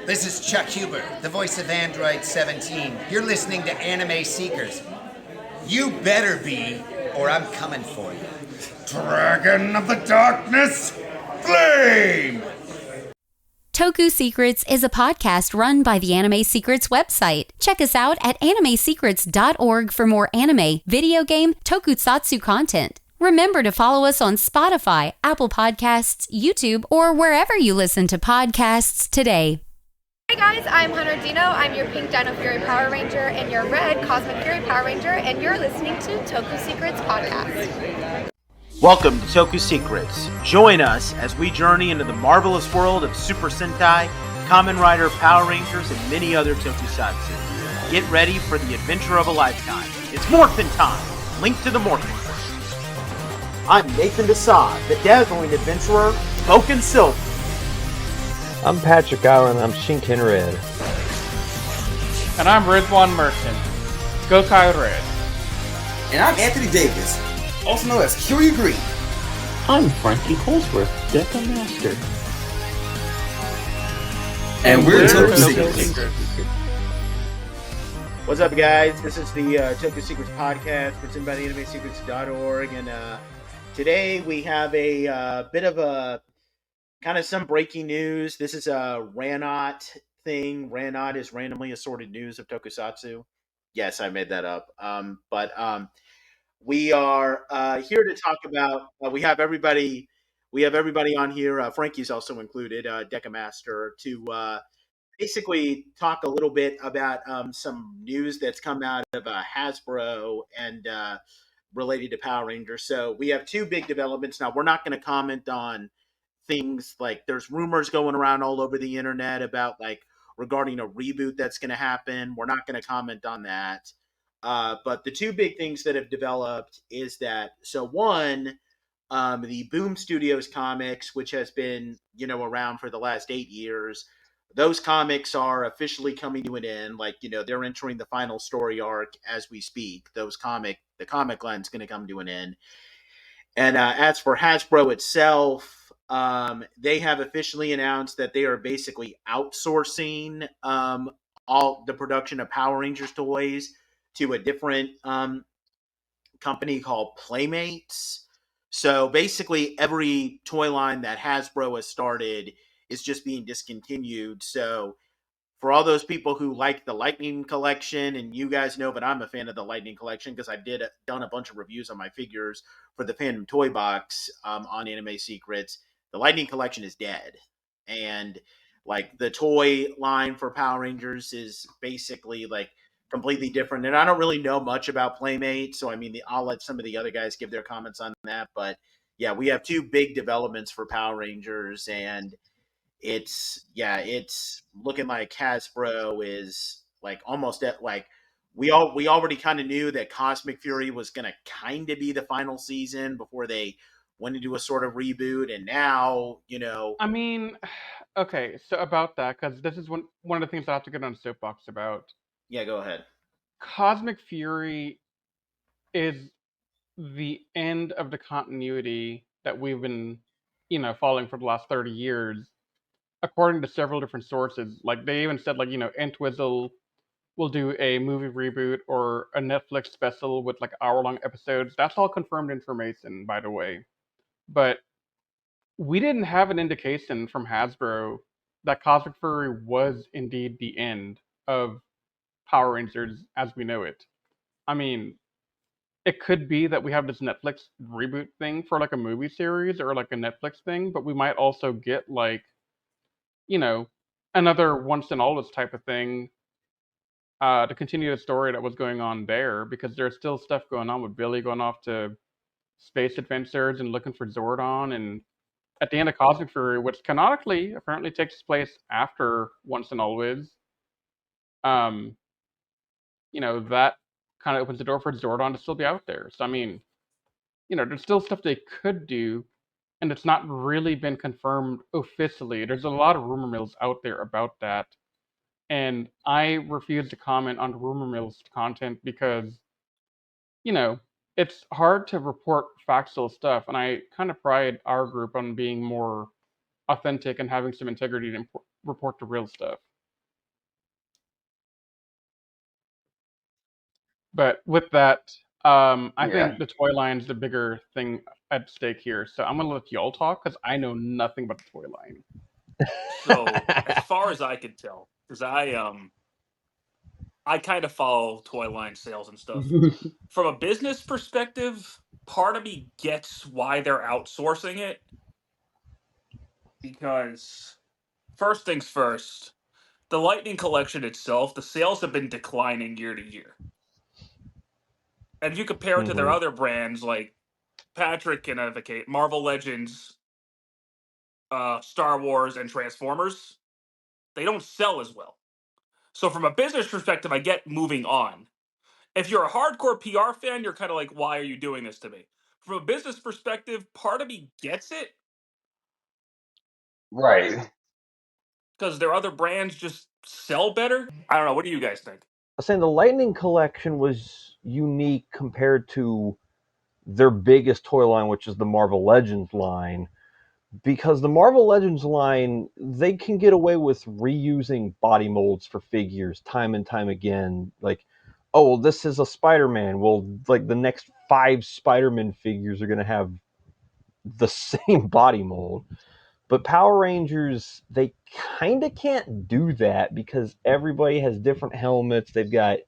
This is Chuck Huber, the voice of Android 17. You're listening to Anime Seekers. You better be, or I'm coming for you. Dragon of the Darkness, Flame! Toku Secrets is a podcast run by the Anime Secrets website. Check us out at animesecrets.org for more anime, video game, tokusatsu content. Remember to follow us on Spotify, Apple Podcasts, YouTube, or wherever you listen to podcasts today. Hey guys, I'm Hunter Dino. I'm your pink Dino Fury Power Ranger and your red Cosmic Fury Power Ranger, and you're listening to Toku Secrets podcast. Welcome to Toku Secrets. Join us as we journey into the marvelous world of Super Sentai, Kamen Rider, Power Rangers, and many other tokusatsu. Get ready for the adventure of a lifetime. It's Morphin time! Link to the Morphin. I'm Nathan Desai, the dazzling adventurer, Boken Silver. I'm Patrick Allen, I'm Shinken Red. And I'm Rizwan Merchant, Gokai Red. And I'm Anthony Davis, also known as Curie Green. I'm Frankie Holsworth, Deca Master. And we're Toku Secrets. What's up, guys? This is the Toku Secrets podcast presented by the animesecrets.org, and today we have a bit of a kind of some breaking news. This is a Ranot thing. Ranot is randomly assorted news of tokusatsu. Yes, I made that up. But we are here to talk about. We have everybody on here. Frankie's also included, Deca Master, to basically talk a little bit about some news that's come out of Hasbro and related to Power Rangers. So we have two big developments. Now, we're not going to comment on things like there's rumors going around all over the internet about regarding a reboot that's going to happen. We're not going to comment on that. But the two big things that have developed is that, so one, the Boom Studios comics, which has been, around for the last 8 years, those comics are officially coming to an end. They're entering the final story arc as we speak. The comic line's going to come to an end. And as for Hasbro itself, they have officially announced that they are basically outsourcing all the production of Power Rangers toys to a different company called Playmates. So basically every toy line that Hasbro has started is just being discontinued. So for all those people who like the Lightning Collection, and you guys know that I'm a fan of the Lightning Collection because I've done a bunch of reviews on my figures for the Fandom Toybox on Anime Secrets, the Lightning Collection is dead. And the toy line for Power Rangers is basically completely different. And I don't really know much about Playmates, so I'll let some of the other guys give their comments on that. But yeah, we have two big developments for Power Rangers, and it's looking like Hasbro is almost at we already kind of knew that Cosmic Fury was going to kind of be the final season before they went into a sort of reboot, and now Okay, so about that, because this is one of the things I have to get on a soapbox about. Yeah, go ahead. Cosmic Fury is the end of the continuity that we've been, following for the last 30 years, according to several different sources. They even said, Entwistle will do a movie reboot or a Netflix special with hour-long episodes. That's all confirmed information, by the way. But we didn't have an indication from Hasbro that Cosmic Fury was indeed the end of Power Rangers as we know it. It could be that we have this Netflix reboot thing for a movie series or a Netflix thing, but we might also get another Once and Always type of thing to continue the story that was going on there, because there's still stuff going on with Billy going off to space adventures and looking for Zordon, and at the end of Cosmic Fury, which canonically apparently takes place after Once and Always, that kind of opens the door for Zordon to still be out there. So there's still stuff they could do, and it's not really been confirmed officially. There's a lot of rumor mills out there about that, and I refuse to comment on rumor mills content because, it's hard to report factual stuff, and I kind of pride our group on being more authentic and having some integrity to report the real stuff. But with that, I think the toy line is the bigger thing at stake here. So I'm gonna let y'all talk because I know nothing about the toy line. So, as far as I could tell, because I kind of follow toy line sales and stuff. From a business perspective, part of me gets why they're outsourcing it. Because, first things first, the Lightning Collection itself, the sales have been declining year to year. And if you compare it to their other brands, like Patrick can advocate, Marvel Legends, Star Wars, and Transformers, they don't sell as well. So, from a business perspective, I get moving on. If you're a hardcore PR fan, you're kind of like, why are you doing this to me? From a business perspective, part of me gets it Right. because their other brands just sell better. I don't know. What do you guys think? I'm saying the Lightning Collection was unique compared to their biggest toy line, which is the Marvel Legends line, because the Marvel Legends line, they can get away with reusing body molds for figures time and time again. Like, oh, well, this is a Spider-Man. Well, like the next 5 Spider-Man figures are going to have the same body mold. But Power Rangers, they kind of can't do that because everybody has different helmets. They've got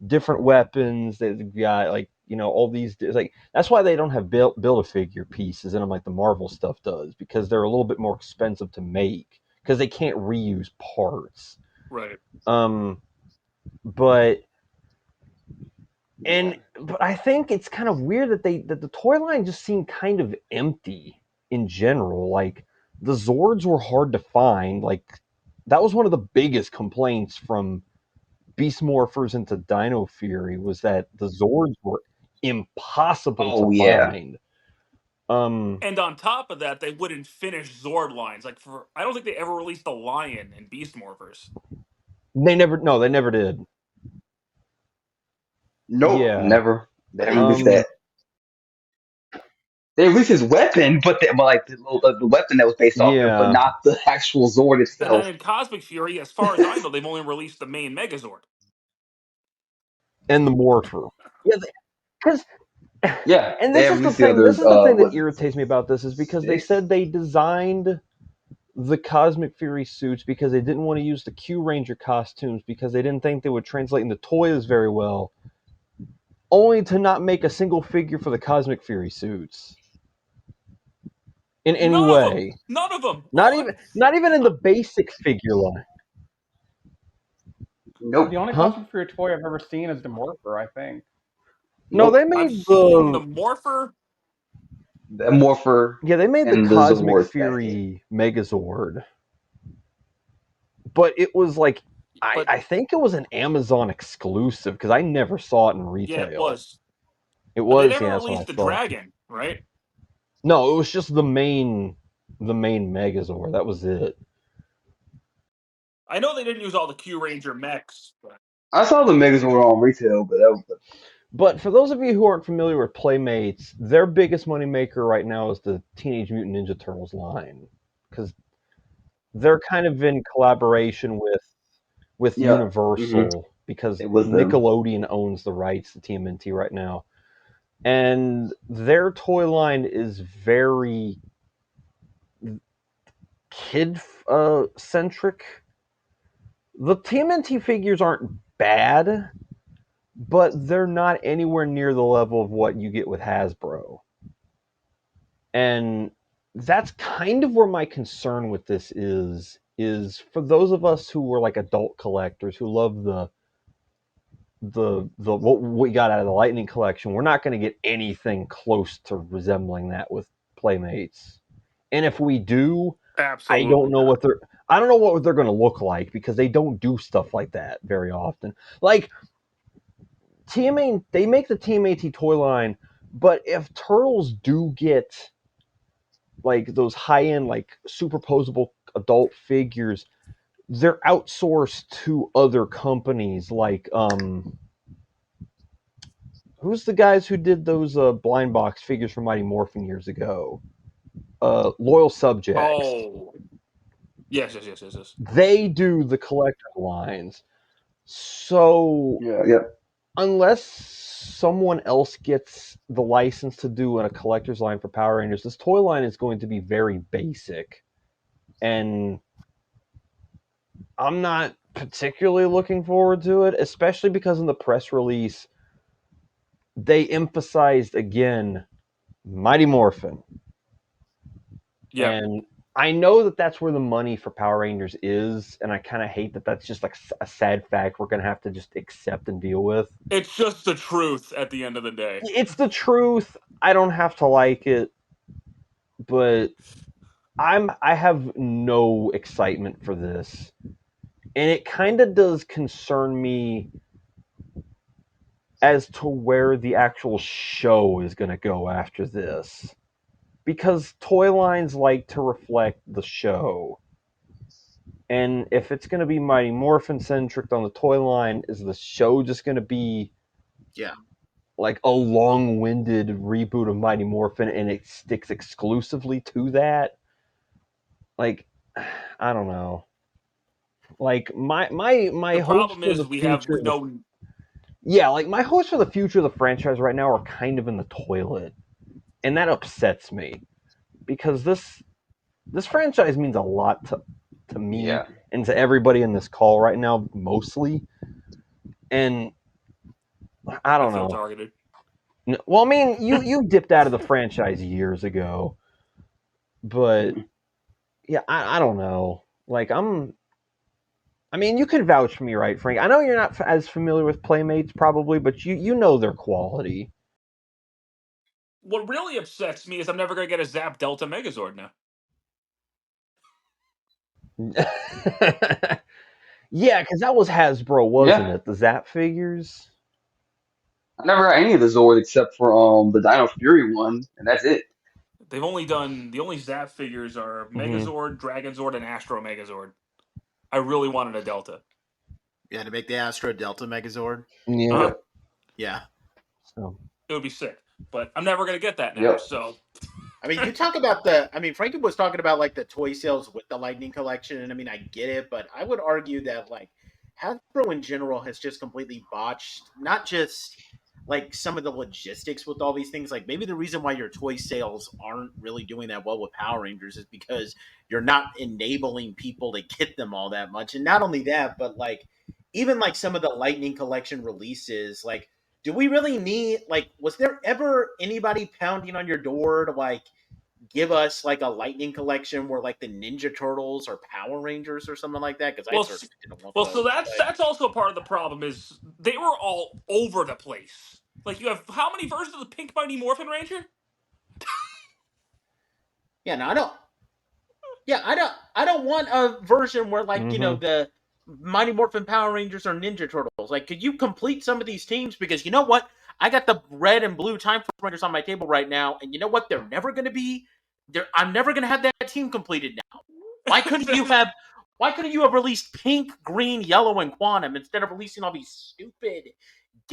different weapons. They've got all these. Like that's why they don't have build-a-figure pieces in them like the Marvel stuff does, because they're a little bit more expensive to make because they can't reuse parts. Right. But I think it's kind of weird that the toy line just seemed kind of empty in general. Like the Zords were hard to find. Like that was one of the biggest complaints from Beast Morphers into Dino Fury was that the Zords were impossible to find. And on top of that, they wouldn't finish Zord lines. I don't think they ever released the Lion in Beast Morphers. They never did. Nope, Yeah. never. They haven't released that. They released his weapon, but the weapon that was based off him, but not the actual Zord And itself. then in Cosmic Fury, as far as I know, they've only released the main Megazord. And the Morpher. Yeah, because yeah, and this is the thing. This is the thing that irritates me about this is because they said they designed the Cosmic Fury suits because they didn't want to use the Q Ranger costumes because they didn't think they would translate into toys very well, only to not make a single figure for the Cosmic Fury suits in any way. None of them. Not even in the basic figure line. Nope. The only Cosmic Fury toy I've ever seen is the Morpher, I think. No, they made the Morpher. The Morpher. Yeah, they made the Cosmic Fury Megazord. But it was like I think it was an Amazon exclusive because I never saw it in retail. Yeah, it was. It was. They never yeah, released the Dragon, right? No, it was just the main Megazord. That was it. I know they didn't use all the Q Ranger mechs. I saw the Megazord on retail, but that was. But for those of you who aren't familiar with Playmates, their biggest moneymaker right now is the Teenage Mutant Ninja Turtles line because they're kind of in collaboration with Universal because Nickelodeon owns the rights to TMNT right now. And their toy line is very kid centric. The TMNT figures aren't bad, but they're not anywhere near the level of what you get with Hasbro. And that's kind of where my concern with this is for those of us who were like adult collectors who love the what we got out of the Lightning collection, we're not going to get anything close to resembling that with Playmates. And if we do, absolutely, I don't know what they're going to look like because they don't do stuff like that very often. Like TMA, they make the TMAT toy line, but if Turtles do get like those high-end like superposable adult figures, they're outsourced to other companies like who's the guys who did those blind box figures for Mighty Morphin years ago? Loyal Subjects. Oh, yes. They do the collector lines. So yeah. unless someone else gets the license to do a collector's line for Power Rangers, this toy line is going to be very basic. And I'm not particularly looking forward to it, especially because in the press release, they emphasized again Mighty Morphin. Yeah. And I know that that's where the money for Power Rangers is, and I kind of hate that that's just like a sad fact we're going to have to just accept and deal with. It's just the truth at the end of the day. It's the truth. I don't have to like it, but I have no excitement for this. And it kind of does concern me as to where the actual show is going to go after this. Because toy lines like to reflect the show. And if it's going to be Mighty Morphin centric on the toy line, is the show just going to be like a long-winded reboot of Mighty Morphin and it sticks exclusively to that? Like, I don't know. Like my The hopes problem for is the we future. know. Yeah, like my hopes for the future of the franchise right now are kind of in the toilet, and that upsets me because this franchise means a lot to me Yeah. and to everybody in this call right now, mostly. And I don't feel know. targeted. Well, I mean, you dipped out of the franchise years ago, but yeah, I don't know. Like I mean, you can vouch for me, right, Frank? I know you're not as familiar with Playmates, probably, but you know their quality. What really upsets me is I'm never going to get a Zap Delta Megazord now. Yeah, because that was Hasbro, wasn't it? The Zap figures. I never got any of the Zords except for the Dino Fury one, and that's it. They've only done the only Zap figures are Megazord, Dragonzord, and Astro Megazord. I really wanted a Delta. Yeah, to make the Astro Delta Megazord. Yeah. Yeah. So it would be sick, but I'm never going to get that now. Yep. So I mean, you talk about Frankie was talking about like the toy sales with the Lightning collection, and I mean, I get it, but I would argue that like Hasbro in general has just completely botched not just like some of the logistics with all these things. Like maybe the reason why your toy sales aren't really doing that well with Power Rangers is because you're not enabling people to get them all that much. And not only that, but like even like some of the Lightning collection releases, like do we really need like was there ever anybody pounding on your door to like give us like a Lightning collection where like the Ninja Turtles or Power Rangers or something like that? Because I certainly didn't want those. so that's also part of the problem is they were all over the place. Like you have how many versions of the Pink Mighty Morphin Ranger? Yeah, no, I don't. Yeah, I don't want a version where like you know the Mighty Morphin Power Rangers or Ninja Turtles. Like, could you complete some of these teams? Because you know what, I got the red and blue Time Force Rangers on my table right now, and you know what, they're never going to be. I'm never going to have that team completed now. Why couldn't you have? Why couldn't you have released pink, green, yellow, and quantum instead of releasing all these stupid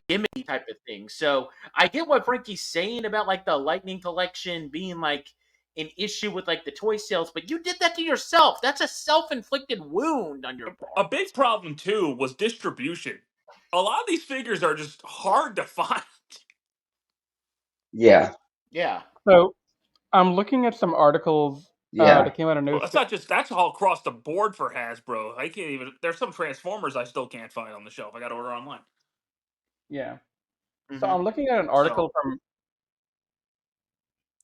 gimmicky type of things? So I get what Frankie's saying about like the Lightning collection being like an issue with like the toy sales, but you did that to yourself. That's a self-inflicted wound on your part. A big problem too was distribution. A lot of these figures are just hard to find. Yeah. Yeah. So I'm looking at some articles that came out of Well, news. it's not just that's all across the board for Hasbro. I can't even. There's some Transformers I still can't find on the shelf. I got to order online. Yeah. So I'm looking at an article from.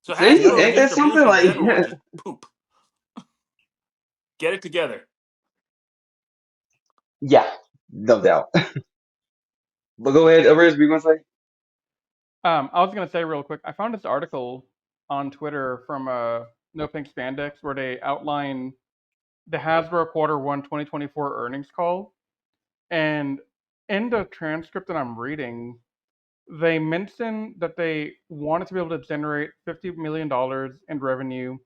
So See, Hasbro's ain't that something distribution like? in general is just poop. Get it together. Yeah, no doubt. But go ahead, Riz, what you gonna say? I was gonna say real quick. I found this article on Twitter from No Pink Spandex where they outline the Hasbro Q1 2024 earnings call, and in the transcript that I'm reading, they mention that they wanted to be able to generate $50 million in revenue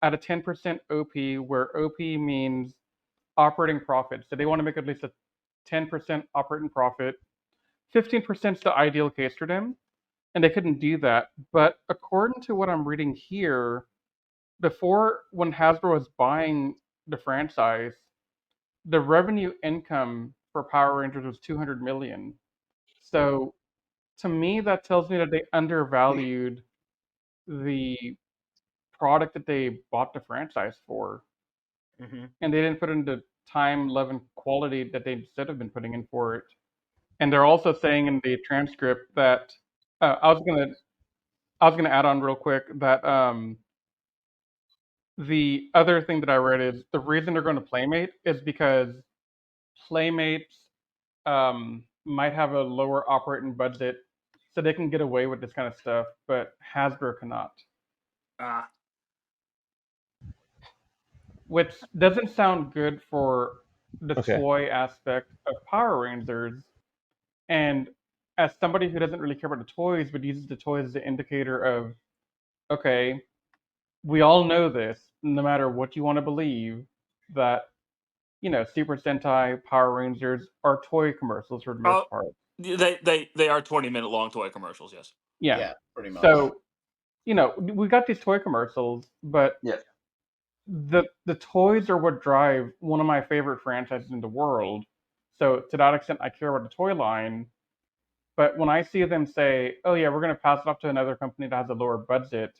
at a 10% OP, where OP means operating profit. So they want to make at least a 10% operating profit. 15% is the ideal case for them, and they couldn't do that. But according to what I'm reading here, before when Hasbro was buying the franchise, the revenue income for Power Rangers was 200 million. So to me, that tells me that they undervalued the product that they bought the franchise for, and they didn't put in the time, love, and quality that they should have been putting in for it. And they're also saying in the transcript that I was gonna add on real quick that the other thing that I read is the reason they're going to Playmate is because Playmates might have a lower operating budget, so they can get away with this kind of stuff, but Hasbro cannot. Which doesn't sound good for the toy aspect of Power Rangers. And as somebody who doesn't really care about the toys, but uses the toys as an indicator of, okay, we all know this, no matter what you want to believe, that, Super Sentai, Power Rangers are toy commercials for the most part. They are 20-minute long toy commercials, yes. Yeah, pretty much. So, we got these toy commercials, but the toys are what drive one of my favorite franchises in the world. So to that extent, I care about the toy line. But when I see them say, "Oh yeah, we're going to pass it off to another company that has a lower budget,"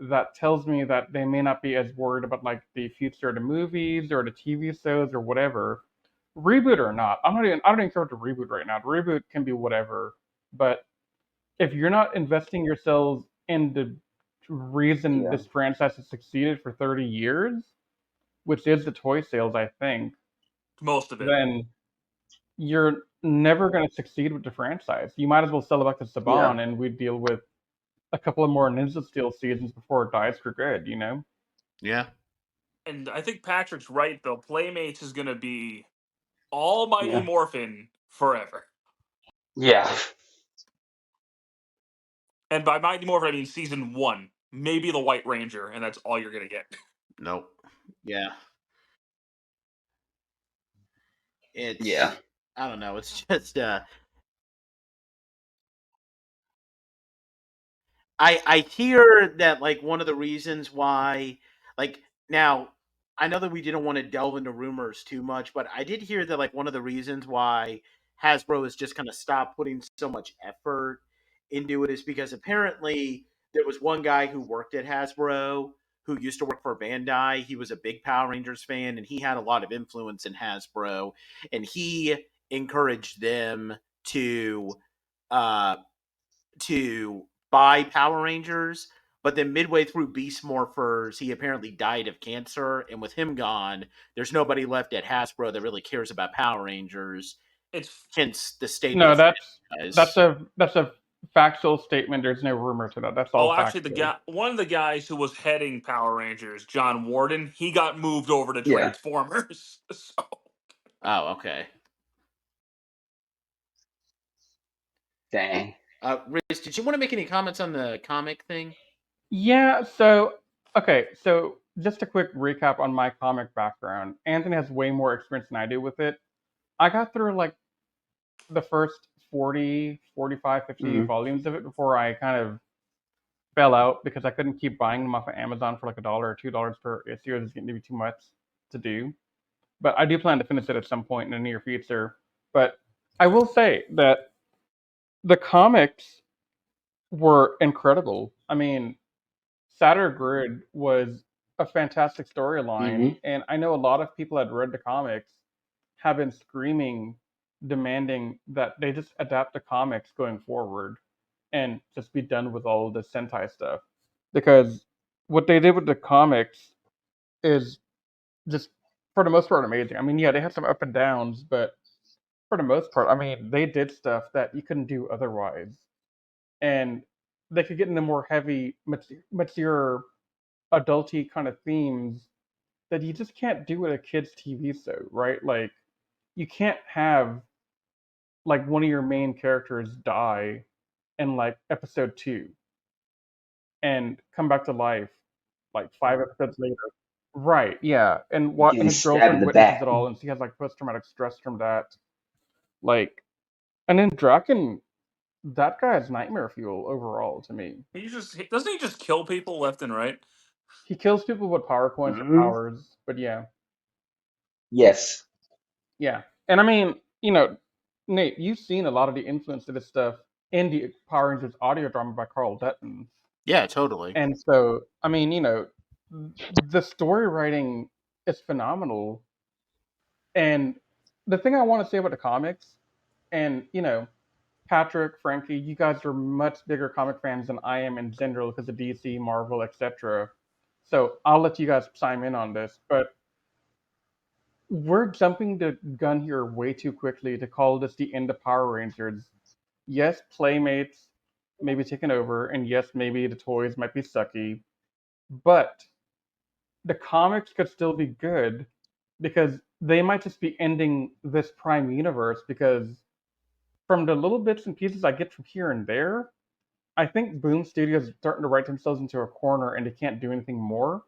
that tells me that they may not be as worried about like the future of the movies or the TV shows or whatever, reboot or not. I don't even care about the reboot right now. The reboot can be whatever, but if you're not investing yourselves in the reason this franchise has succeeded for 30 years, which is the toy sales, I think, most of it, then you're never going to succeed with the franchise. You might as well sell it back to Saban and we deal with a couple of more Ninja Steel seasons before it dies for good, Yeah. And I think Patrick's right, though. Playmates is going to be all Mighty Morphin forever. Yeah. And by Mighty Morphin, I mean season 1. Maybe the White Ranger, and that's all you're going to get. Nope. Yeah. Yeah. I don't know. It's just I hear that like one of the reasons why now I know that we didn't want to delve into rumors too much, but I did hear that like one of the reasons why Hasbro has just kind of stopped putting so much effort into it is because apparently there was one guy who worked at Hasbro who used to work for Bandai. He was a big Power Rangers fan and he had a lot of influence in Hasbro, and he encouraged them to uh buy Power Rangers, but then midway through Beast Morphers, he apparently died of cancer, and with him gone, there's nobody left at Hasbro that really cares about Power Rangers. Hence the state. No, that's a factual statement. There's no rumor to that. That's all. Actually, one of the guys who was heading Power Rangers, John Warden, he got moved over to Transformers. So. Oh, okay. Dang. Riz, did you want to make any comments on the comic thing? Yeah, so just a quick recap on my comic background. Anthony has way more experience than I do with it. I got through like the first 40, 45, 50 volumes of it before I kind of fell out because I couldn't keep buying them off of Amazon for like $1 or $2 per issue. It was getting to be too much to do. But I do plan to finish it at some point in the near future. But I will say that the comics were incredible. I mean, Saturn Grid was a fantastic storyline, and I know a lot of people that read the comics have been screaming, demanding that they just adapt the comics going forward and just be done with all of the Sentai stuff. Because what they did with the comics is just, for the most part, amazing. I mean, yeah, they have some up and downs, but for the most part, I mean, they did stuff that you couldn't do otherwise. And they could get into more heavy, mature, adulty kind of themes that you just can't do with a kid's TV show, right? Like, you can't have like one of your main characters die in like episode 2 and come back to life like 5 episodes later. Right, yeah. And what his girlfriend witnesses it all and she has like post-traumatic stress from that. Like, and then Draken, that guy is nightmare fuel overall to me. Doesn't he just kill people left and right? He kills people with power coins and powers, but yeah. Yes. Yeah. And I mean, Nate, you've seen a lot of the influence of this stuff in the Power Rangers audio drama by Carl Dutton. Yeah, totally. And so, I mean, the story writing is phenomenal. And the thing I want to say about the comics, and Patrick, Frankie, you guys are much bigger comic fans than I am in general because of DC, Marvel, etc. So I'll let you guys chime in on this, but we're jumping the gun here way too quickly to call this the end of Power Rangers. Yes, Playmates may be taken over, and yes, maybe the toys might be sucky, but the comics could still be good because they might just be ending this Prime universe because from the little bits and pieces I get from here and there, I think Boom Studios is starting to write themselves into a corner and they can't do anything more.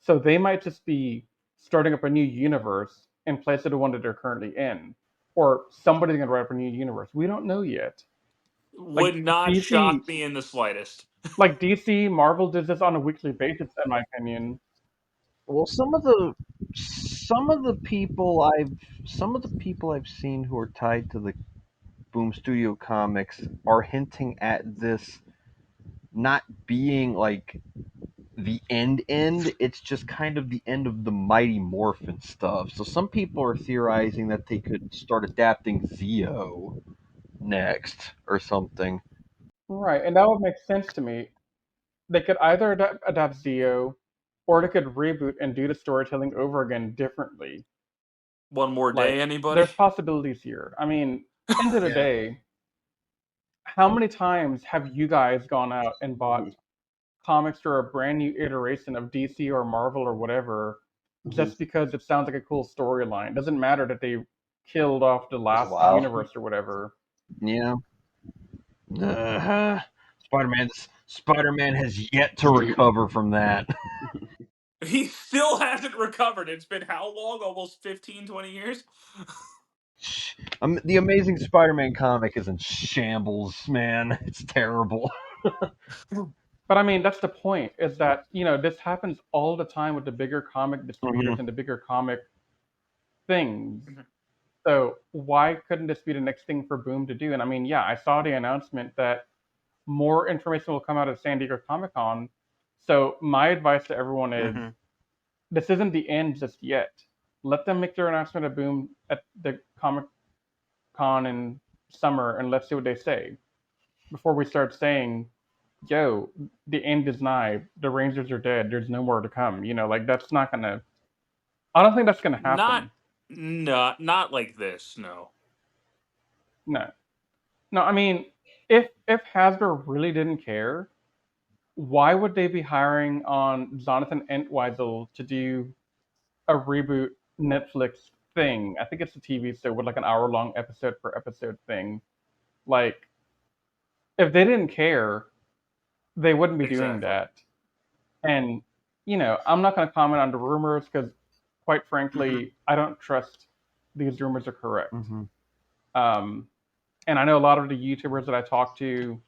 So they might just be starting up a new universe in place of the one that they're currently in. Or somebody's going to write up a new universe. We don't know yet. Would not DC, shock me in the slightest. like DC, Marvel does this on a weekly basis, in my opinion. Well, some of the people I've seen who are tied to the Boom Studio comics are hinting at this not being like the end. It's just kind of the end of the Mighty Morphin stuff. So some people are theorizing that they could start adapting Zeo next or something. Right, and that would make sense to me. They could either adapt Zeo, or they could reboot and do the storytelling over again differently. One more day, Like, anybody? there's possibilities here. I mean, end of the day, how many times have you guys gone out and bought comics or a brand new iteration of DC or Marvel or whatever just because it sounds like a cool storyline? Doesn't matter that they killed off the last Wow. universe or whatever. Yeah. Spider-Man has yet to recover from that. He still hasn't recovered. It's been how long? Almost 15, 20 years? The Amazing Spider-Man comic is in shambles, man. It's terrible. But I mean, that's the point, is that, this happens all the time with the bigger comic distributors and the bigger comic things. So why couldn't this be the next thing for Boom to do? And I mean, yeah, I saw the announcement that more information will come out of San Diego Comic-Con. So my advice to everyone is, this isn't the end just yet. Let them make their announcement of Boom at the Comic-Con in summer, and let's see what they say before we start saying, yo, the end is nigh, the Rangers are dead, there's no more to come. That's not gonna. I don't think that's gonna happen. Not like this. No. No. I mean, if Hasbro really didn't care, why would they be hiring on Jonathan Entwistle to do a reboot Netflix thing? I think it's a TV show with like an hour-long episode per episode thing. Like, if they didn't care, they wouldn't be doing that. And, I'm not going to comment on the rumors because, quite frankly, I don't trust these rumors are correct. And I know a lot of the YouTubers that I talk to,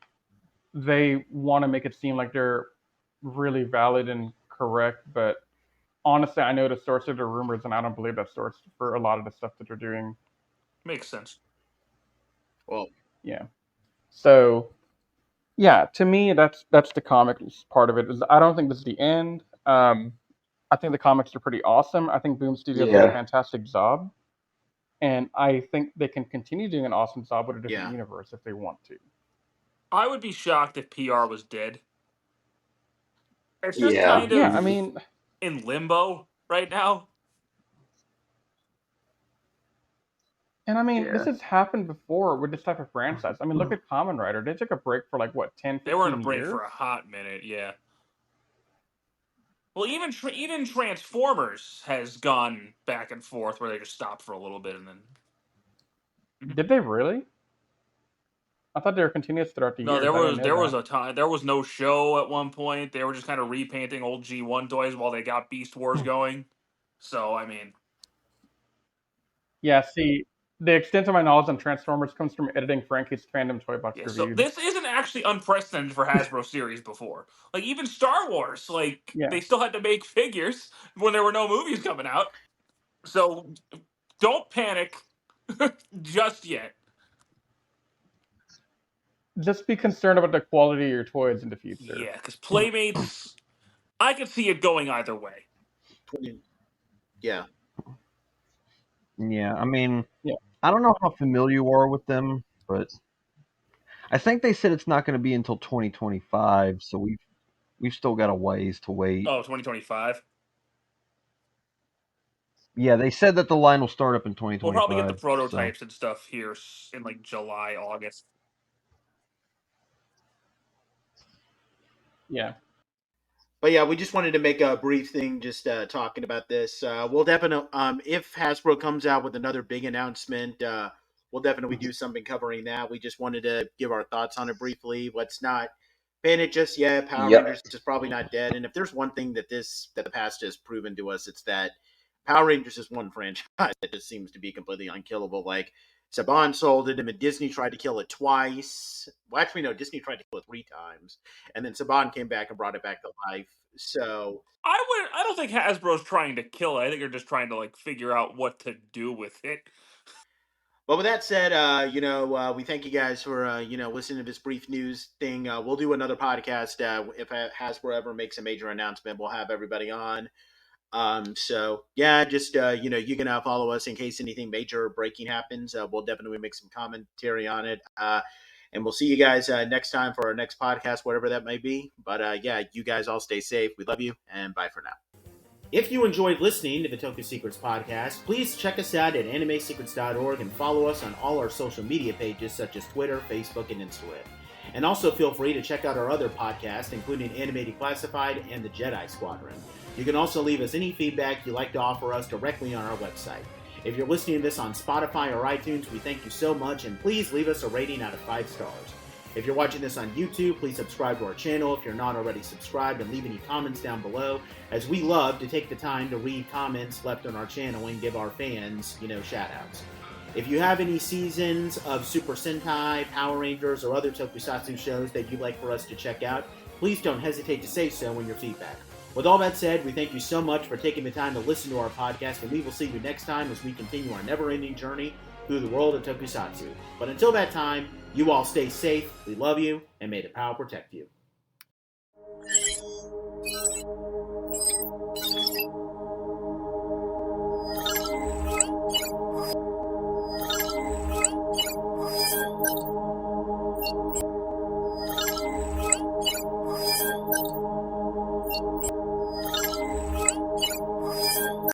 they want to make it seem like they're really valid and correct, but honestly, I know the source of the rumors, and I don't believe that source for a lot of the stuff that they're doing. Makes sense. Well, yeah. So, yeah, to me, that's the comics part of it. I don't think this is the end. I think the comics are pretty awesome. I think Boom Studios did a fantastic job, and I think they can continue doing an awesome job with a different universe if they want to. I would be shocked if PR was dead. It's just kind of I mean, in limbo right now. And I mean, this has happened before with this type of franchise. I mean, look at Kamen Rider. They took a break for 10, 15 They were in a break years? for a hot minute, yeah. Well, even Transformers has gone back and forth where they just stopped for a little bit and then. Did they really? I thought they were continuous throughout the years. No, there was a time. There was no show at one point. They were just kind of repainting old G1 toys while they got Beast Wars going. So I mean, yeah. See, the extent of my knowledge on Transformers comes from editing Frankie's Fandom Toybox reviews. So this isn't actually unprecedented for Hasbro series before. Like even Star Wars, they still had to make figures when there were no movies coming out. So don't panic just yet. Just be concerned about the quality of your toys in the future. Yeah, because Playmates, I could see it going either way. Yeah. Yeah, I mean, Yeah. I don't know how familiar you are with them, but I think they said it's not going to be until 2025, so we've still got a ways to wait. Oh, 2025? Yeah, they said that the line will start up in We'll probably get the 2025. prototypes and stuff here in like July, August. Yeah. But yeah, we just wanted to make a brief thing just talking about this. We'll definitely, if Hasbro comes out with another big announcement, we'll definitely do something covering that. We just wanted to give our thoughts on it briefly. Let's not ban it just yet. Power Yep. Rangers is probably not dead. And if there's one thing that the past has proven to us, it's that Power Rangers is one franchise that just seems to be completely unkillable. Like Saban sold it, and Disney tried to kill it twice. Well, actually, no, Disney tried to kill it 3 times, and then Saban came back and brought it back to life. So I don't think Hasbro's trying to kill it. I think they're just trying to like figure out what to do with it. But with that said, we thank you guys for listening to this brief news thing. We'll do another podcast if Hasbro ever makes a major announcement. We'll have everybody on. So yeah, just you can follow us in case anything major or breaking happens. We'll definitely make some commentary on it. And we'll see you guys next time for our next podcast, whatever that may be. But yeah, you guys all stay safe. We love you, and bye for now. If you enjoyed listening to the Toku Secrets podcast, please check us out at animesecrets.org and follow us on all our social media pages such as Twitter, Facebook, and Instagram. And also feel free to check out our other podcasts, including Anime Declassified and the Jedi Squadron. You can also leave us any feedback you'd like to offer us directly on our website. If you're listening to this on Spotify or iTunes, we thank you so much, and please leave us a rating out of 5 stars. If you're watching this on YouTube, please subscribe to our channel if you're not already subscribed, and leave any comments down below, as we love to take the time to read comments left on our channel and give our fans, shout-outs. If you have any seasons of Super Sentai, Power Rangers, or other tokusatsu shows that you'd like for us to check out, please don't hesitate to say so in your feedback. With all that said, we thank you so much for taking the time to listen to our podcast, and we will see you next time as we continue our never-ending journey through the world of tokusatsu. But until that time, you all stay safe, we love you, and may the power protect you.